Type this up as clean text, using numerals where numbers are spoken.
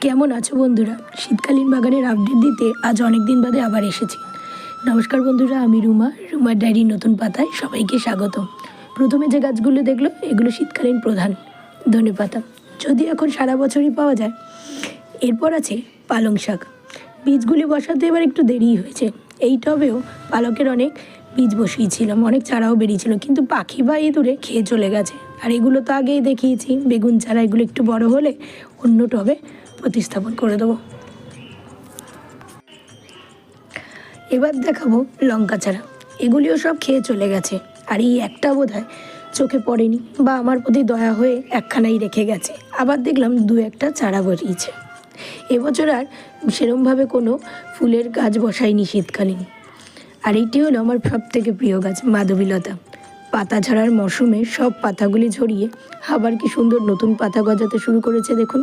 কেমন আছো বন্ধুরা? শীতকালীন বাগানের আপডেট দিতে আজ অনেক দিন বাদে আবার এসেছি। নমস্কার বন্ধুরা, আমি রুমার ডায়েরির নতুন পাতায় সবাইকে স্বাগত। প্রথমে যে গাছগুলো দেখলো এগুলো শীতকালীন প্রধান ধনেপাতা, যদি এখন সারা বছরই পাওয়া যায়। এরপর আছে পালং শাক। বীজগুলি বসাতে এবার একটু দেরি হয়েছে। এই টবেও পালকের অনেক বীজ বসিয়েছিলাম, অনেক চারাও বেরিয়েছিল, কিন্তু পাখি বা ইঁদুরে খেয়ে চলে গেছে। আর এগুলো তো আগেই দেখিয়েছি, বেগুন চারা। এগুলো একটু বড় হলে অন্য টবে প্রতিস্থাপন করে দেবো। এবার দেখাবো লঙ্কা চারা। এগুলিও সব খেয়ে চলে গেছে, আর এই একটা বোধহয় চোখে পড়েনি বা আমার প্রতি দয়া হয়ে একখানাই রেখে গেছে। আবার দেখলাম দু একটা চারা বেরিয়েছে। এবছর আর সেরমভাবে কোনো ফুলের গাছ বসাইনি শীতকালীন। আর এইটি হলো আমার সব থেকে প্রিয় গাছ, মাধবীলতা। পাতা ঝরার মরশুমে সব পাতাগুলি ঝরিয়ে আবার কি সুন্দর নতুন পাতা গজাতে শুরু করেছে দেখুন।